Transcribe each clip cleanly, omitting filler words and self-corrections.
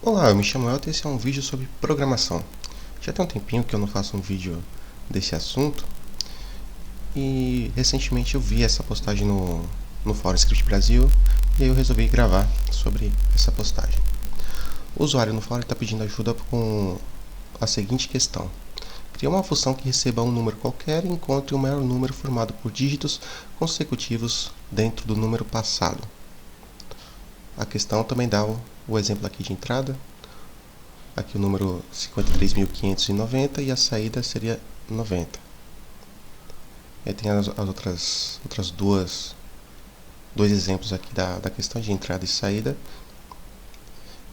Olá, eu me chamo Elton e esse é um vídeo sobre programação. Já tem um tempinho que eu não faço um vídeo desse assunto e recentemente eu vi essa postagem no Fórum Script Brasil e aí eu resolvi gravar sobre essa postagem. O usuário no fórum está pedindo ajuda com a seguinte questão: cria uma função que receba um número qualquer e encontre o maior número formado por dígitos consecutivos dentro do número passado. A questão também dá o exemplo aqui de entrada. Aqui o número 53.590 e a saída seria 90. E aí tem as outras dois exemplos aqui da questão de entrada e saída.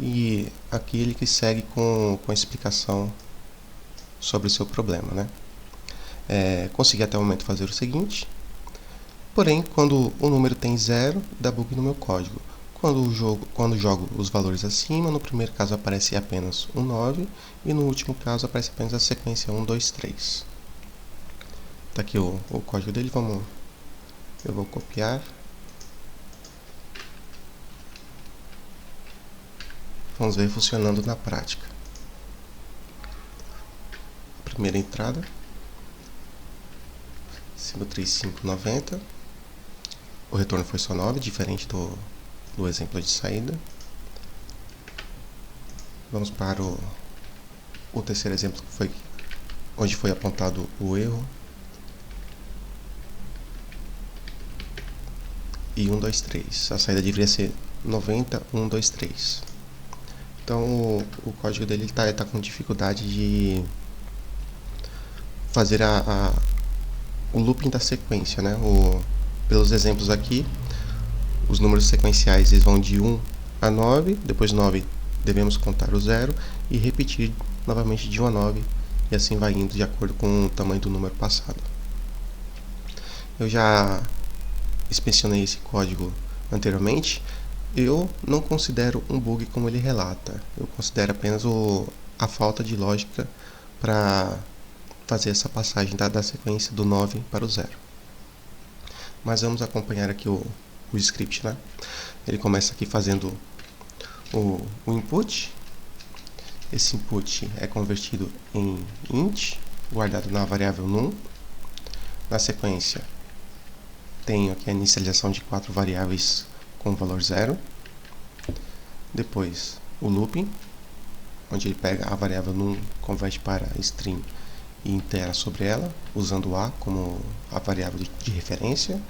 E aqui ele que segue com a explicação sobre o seu problema, né? Consegui até o momento fazer o seguinte, porém quando o número tem 0, dá bug no meu código. Quando jogo os valores acima, no primeiro caso aparece apenas um 9 e no último caso aparece apenas a sequência 1, 2, 3. Está aqui o código dele, eu vou copiar. Vamos ver funcionando na prática. Primeira entrada, 53.590. O retorno foi só 9, diferente do exemplo de saída. Vamos para o terceiro exemplo, que foi onde foi apontado o erro. E 1, 2, 3. A saída deveria ser 90, 1, 2, 3. Então o código dele está com dificuldade de fazer o looping da sequência, né? Pelos exemplos aqui, os números sequenciais eles vão de 1 a 9, depois de 9 devemos contar o 0 e repetir novamente de 1 a 9, e assim vai indo de acordo com o tamanho do número passado. Eu já inspecionei esse código anteriormente. Eu não considero um bug como ele relata, eu considero apenas a falta de lógica para fazer essa passagem da sequência do 9 para o 0. Mas vamos acompanhar aqui o script, né? Ele começa aqui fazendo o input. Esse input é convertido em int, guardado na variável num. Na sequência, tenho aqui a inicialização de 4 variáveis com o valor 0. Depois, o looping, onde ele pega a variável num, converte para string e itera sobre ela, usando o a como a variável de referência.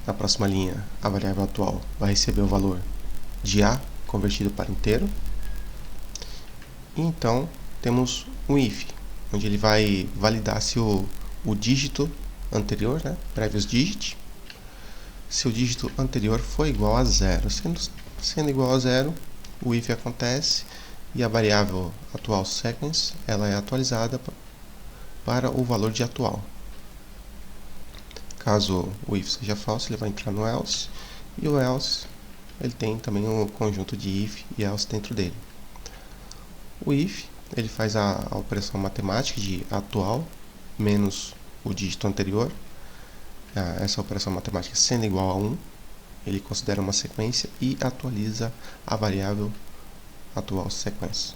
Na próxima linha, a variável atual vai receber o valor de a convertido para inteiro. E então, temos um if, onde ele vai validar se o dígito anterior, né, previous digit, se o dígito anterior for igual a 0. Sendo igual a 0, o if acontece e a variável atual sequence ela é atualizada para o valor de atual. Caso o if seja falso, ele vai entrar no else, e o else ele tem também um conjunto de if e else dentro dele. O if ele faz a operação matemática de atual menos o dígito anterior. Essa operação matemática sendo igual a 1, ele considera uma sequência e atualiza a variável atual sequência.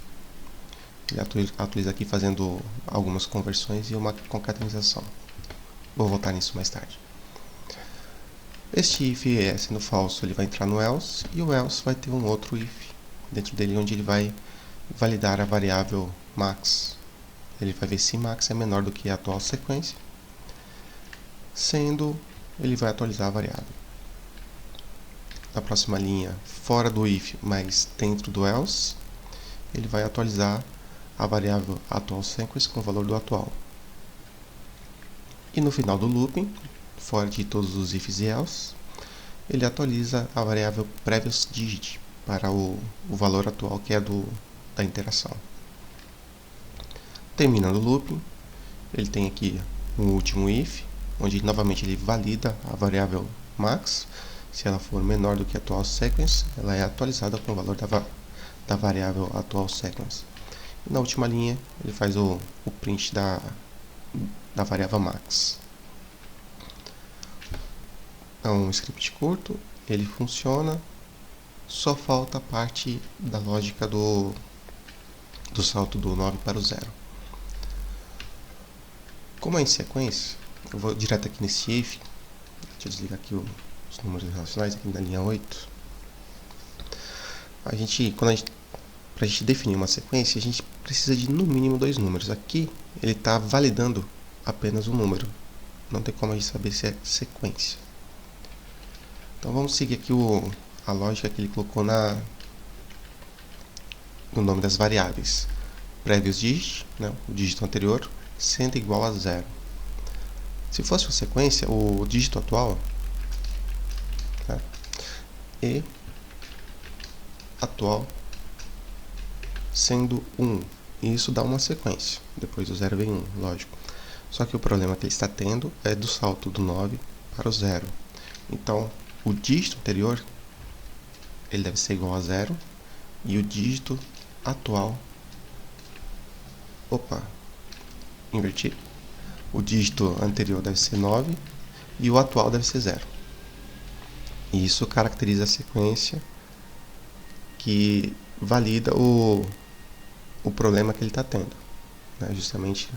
Ele atualiza aqui fazendo algumas conversões e uma concatenação. Vou voltar nisso mais tarde. Este if sendo falso, ele vai entrar no else, e o else vai ter um outro if dentro dele, onde ele vai validar a variável max. Ele vai ver se max é menor do que a atual sequência, sendo, ele vai atualizar a variável. Na próxima linha, fora do if, mas dentro do else, ele vai atualizar a variável atual sequence com o valor do atual. E no final do looping, fora de todos os ifs e else, ele atualiza a variável previous digit para o valor atual, que é da interação. Terminando o looping, ele tem aqui um último if, onde novamente ele valida a variável max. Se ela for menor do que a atual sequence, ela é atualizada com o valor da variável atual sequence. E na última linha, ele faz o print da variável max. É um script curto, ele funciona, Só falta a parte da lógica do salto do 9 para o 0. Como é em sequência, eu vou direto aqui nesse if. Deixa eu desligar aqui os números relacionais aqui na linha 8. Para a gente definir uma sequência, a gente precisa de no mínimo 2 números. Aqui ele está validando apenas um número. Não tem como a gente saber se é sequência. Então vamos seguir aqui a lógica que ele colocou no nome das variáveis. Previous digit, né, o dígito anterior, sendo igual a 0. Se fosse uma sequência, o dígito atual, né, e atual sendo 1. E isso dá uma sequência. Depois do 0 vem 1, lógico. Só que o problema que ele está tendo é do salto do 9 para o 0. Então, o dígito anterior ele deve ser igual a 0 e o dígito atual, inverti. O dígito anterior deve ser 9 e o atual deve ser 0. E isso caracteriza a sequência que valida o problema que ele está tendo, né? Justamente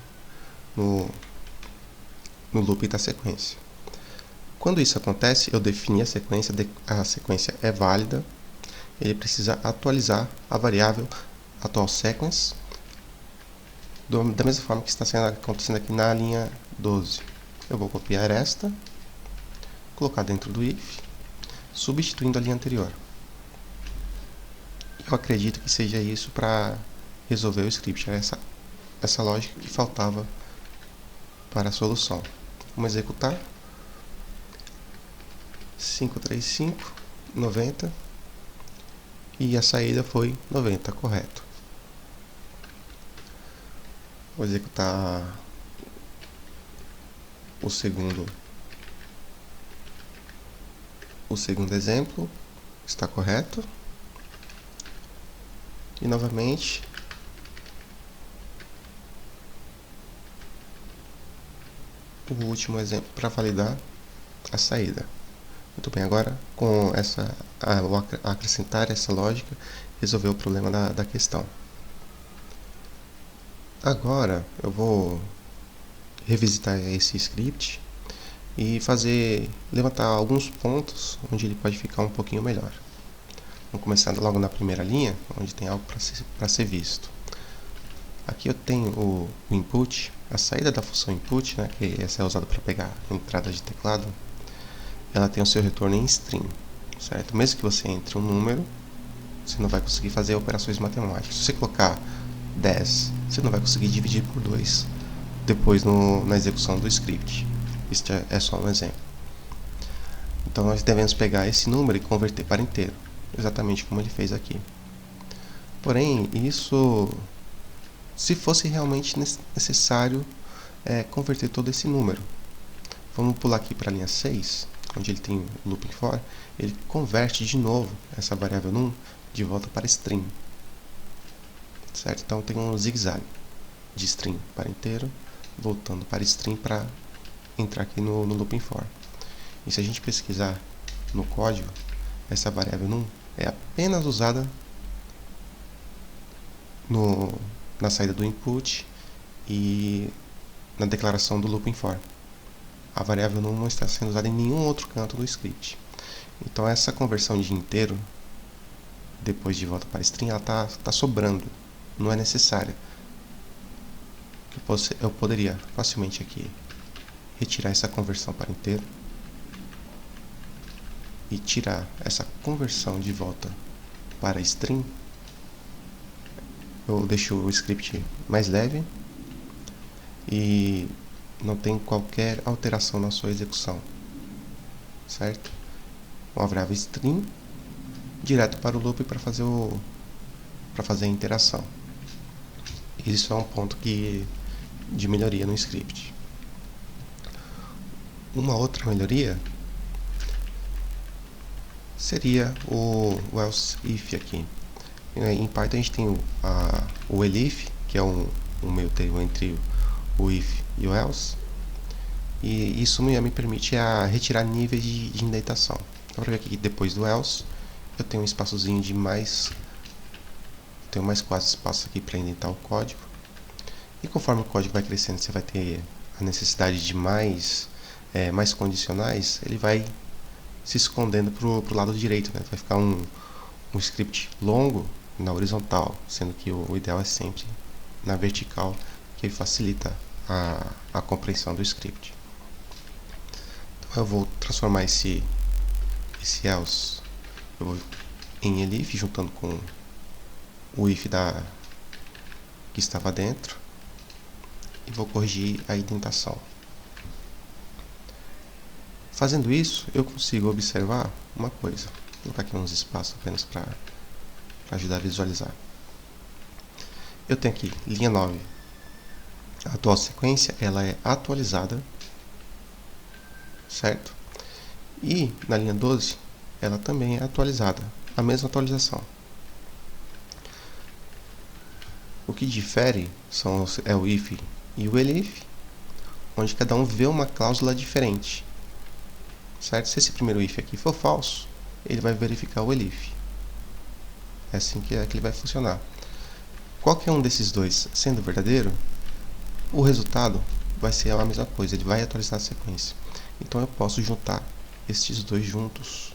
no loop da sequência. Quando isso acontece, eu defini a sequência é válida, ele precisa atualizar a variável atual sequence da mesma forma que está acontecendo aqui na linha 12. Eu vou copiar esta, colocar dentro do if, substituindo a linha anterior. Eu acredito que seja isso para resolver o script, essa lógica que faltava para a solução. Vamos executar. 535, 90 e a saída foi 90, correto. Vou executar o segundo exemplo, está correto. E novamente o último exemplo para validar a saída. Muito bem, agora com ao acrescentar essa lógica, resolveu o problema da questão. Agora eu vou revisitar esse script e levantar alguns pontos onde ele pode ficar um pouquinho melhor. Vamos começar logo na primeira linha, onde tem algo para ser visto. Aqui eu tenho o input, a saída da função input, né, que essa é usada para pegar entrada de teclado. Ela tem o seu retorno em string, certo? Mesmo que você entre um número, você não vai conseguir fazer operações matemáticas. Se você colocar 10, você não vai conseguir dividir por 2 depois na execução do script. Isso é só um exemplo. Então nós devemos pegar esse número e converter para inteiro, exatamente como ele fez aqui. Porém, isso, se fosse realmente necessário converter todo esse número. Vamos pular aqui para a linha 6, onde ele tem o looping for, ele converte de novo essa variável num de volta para string. Certo? Então tem um zigue-zague de string para inteiro, voltando para string para entrar aqui no looping for. E se a gente pesquisar no código, essa variável num é apenas usada na saída do input e na declaração do looping for. A variável num não está sendo usada em nenhum outro canto do script. Então essa conversão de inteiro, depois de volta para string, ela está sobrando, não é necessária. Eu poderia facilmente aqui retirar essa conversão para inteiro e tirar essa conversão de volta para string. Eu deixo o script mais leve e não tem qualquer alteração na sua execução, certo? Uma variável string direto para o loop para fazer a interação. Isso é um ponto de melhoria no script. Uma outra melhoria seria o else if aqui. Em Python a gente tem o elif, que é um meio termo entre o if e o else, e isso me permite retirar níveis de indentação. Dá para ver aqui que depois do else eu tenho um espaçozinho de mais... tenho mais 4 espaços aqui para indentar o código. E conforme o código vai crescendo, você vai ter a necessidade de mais condicionais, ele vai se escondendo para o lado direito, né? Vai ficar um script longo na horizontal, sendo que o ideal é sempre na vertical, que facilita a compreensão do script. Então eu vou transformar esse else em elif, juntando com o if que estava dentro, e vou corrigir a indentação. Fazendo isso, eu consigo observar uma coisa. Vou colocar aqui uns espaços apenas para ajudar a visualizar. Eu tenho aqui linha 9. A atual sequência ela é atualizada, certo? E na linha 12 ela também é atualizada, a mesma atualização. O que difere é o if e o elif, onde cada um vê uma cláusula diferente, certo? Se esse primeiro if aqui for falso, ele vai verificar o elif. É assim que ele vai funcionar. Qualquer um desses dois sendo verdadeiro, o resultado vai ser a mesma coisa, ele vai atualizar a sequência. Então eu posso juntar estes dois juntos,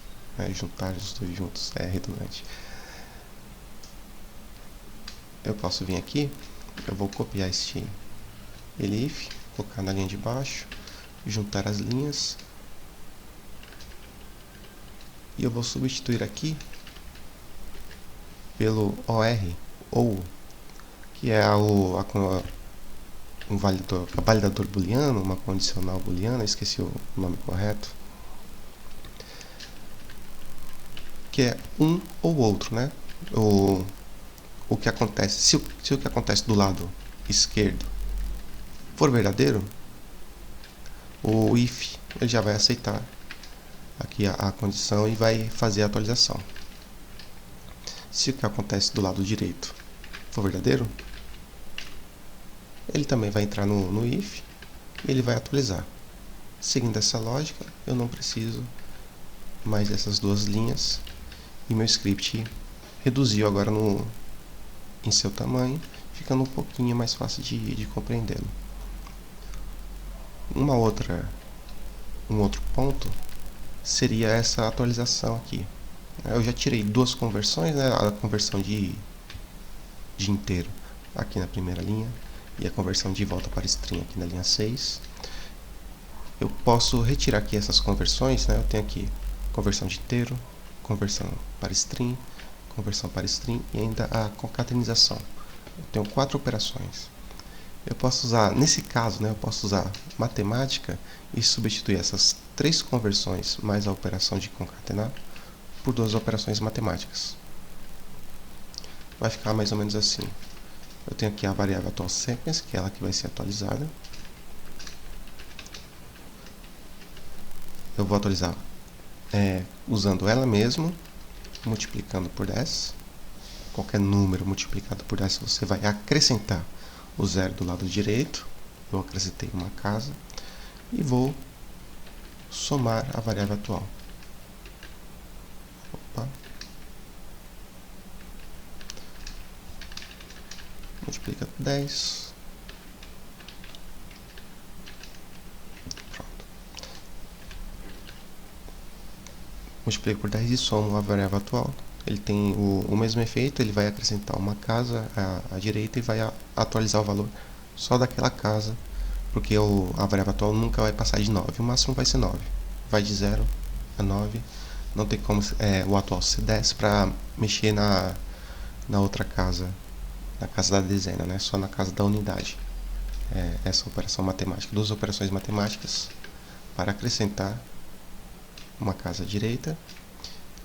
juntar os dois juntos é redundante. Eu posso vir aqui, eu vou copiar este elif, colocar na linha de baixo, juntar as linhas, e eu vou substituir aqui pelo OR, ou, que é um validador booleano, uma condicional booleana, esqueci o nome correto, que é um ou outro, né? O que acontece, se o que acontece do lado esquerdo for verdadeiro, o if ele já vai aceitar aqui a condição e vai fazer a atualização. Se o que acontece do lado direito for verdadeiro, ele também vai entrar no if e ele vai atualizar. Seguindo essa lógica, eu não preciso mais dessas duas linhas e meu script reduziu agora em seu tamanho, ficando um pouquinho mais fácil de compreendê-lo. Um outro ponto seria essa atualização aqui. Eu já tirei duas conversões, né? A conversão de inteiro aqui na primeira linha e a conversão de volta para string aqui na linha 6. Eu posso retirar aqui essas conversões, né? Eu tenho aqui conversão de inteiro, conversão para string e ainda a concatenização. Eu tenho 4 operações. Eu posso usar, nesse caso, né, eu posso usar matemática e substituir essas 3 conversões mais a operação de concatenar por 2 operações matemáticas. Vai ficar mais ou menos assim. Eu tenho aqui a variável atual sequence, que é ela que vai ser atualizada. Eu vou atualizar usando ela mesma, multiplicando por 10. Qualquer número multiplicado por 10 você vai acrescentar o zero do lado direito. Eu acrescentei uma casa e vou somar a variável atual. Opa. Multiplica por 10. Pronto. Multiplico por 10 e somo a variável atual. Ele tem o mesmo efeito, ele vai acrescentar uma casa à direita e vai atualizar o valor só daquela casa, porque a variável atual nunca vai passar de 9, o máximo vai ser 9. Vai de 0 a 9, não tem como o atual ser 10 para mexer na outra casa, na casa da dezena, né? Só na casa da unidade. Essa operação matemática, 2 operações matemáticas para acrescentar uma casa à direita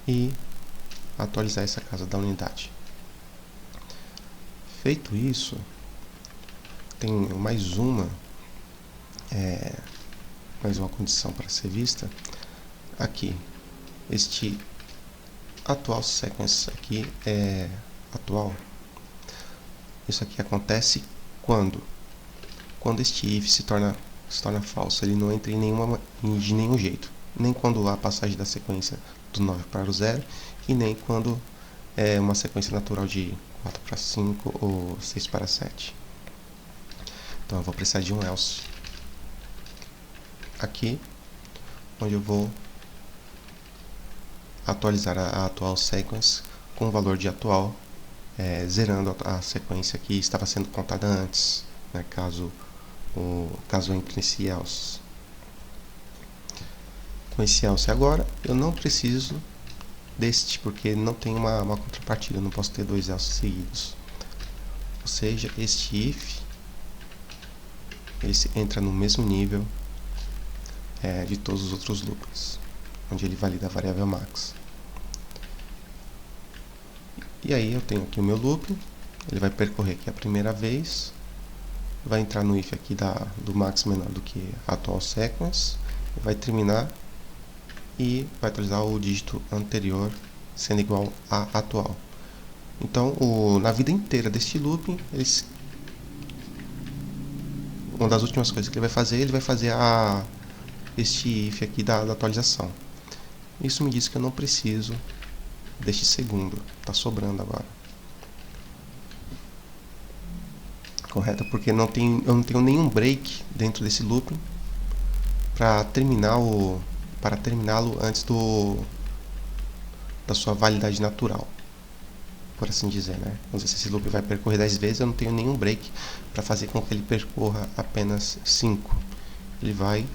e atualizar essa casa da unidade. Feito isso, tem mais uma condição para ser vista aqui. Este atual sequence aqui é atual. Isso aqui acontece quando este if se torna falso. Ele não entra de nenhum jeito, nem quando há passagem da sequência do 9 para o 0 e e nem quando é uma sequência natural de 4 para 5 ou 6 para 7. Então eu vou precisar de um else aqui, onde eu vou atualizar a atual sequence com o valor de atual, zerando a sequência que estava sendo contada antes, né, caso eu entre nesse else. Com esse else agora, eu não preciso deste, porque não tem uma contrapartida, eu não posso ter dois else seguidos. Ou seja, este if ele entra no mesmo nível de todos os outros loops, onde ele valida a variável max. E aí eu tenho aqui o meu loop, ele vai percorrer aqui a primeira vez, vai entrar no if aqui do max menor do que a atual sequence, vai terminar e vai atualizar o dígito anterior sendo igual a atual. Então, na vida inteira deste loop, uma das últimas coisas que ele vai fazer este if aqui da atualização. Isso me diz que eu não preciso deste segundo, está sobrando agora. Correto? Porque eu não tenho nenhum break dentro desse loop para terminá-lo antes da sua validade natural, por assim dizer, né? Vamos dizer, se esse loop vai percorrer 10 vezes, eu não tenho nenhum break para fazer com que ele percorra apenas 5. Ele vai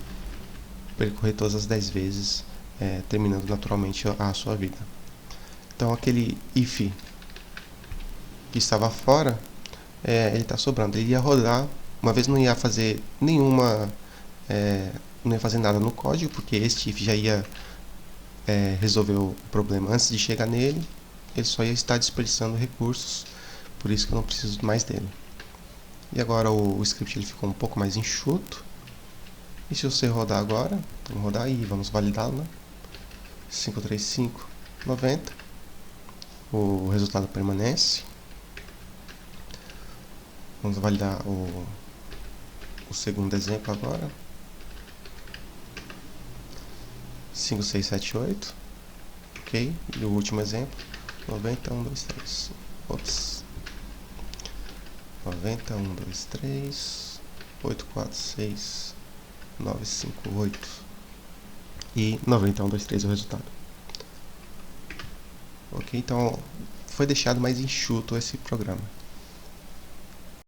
percorrer todas as 10 vezes, terminando naturalmente a sua vida. Então aquele if que estava fora, ele está sobrando. Ele ia rodar, uma vez não ia fazer não ia fazer nada no código, porque este if já ia resolver o problema antes de chegar nele. Ele só ia estar desperdiçando recursos, por isso que eu não preciso mais dele. E agora o script ele ficou um pouco mais enxuto. E se você rodar agora, vamos rodar e vamos validá-lo, né? 53590. O resultado permanece. Vamos validar o segundo exemplo agora. 5678. Ok. E o último exemplo. 90123. Ops. 90123 846 958 e 90123 é o resultado. Ok, então foi deixado mais enxuto esse programa.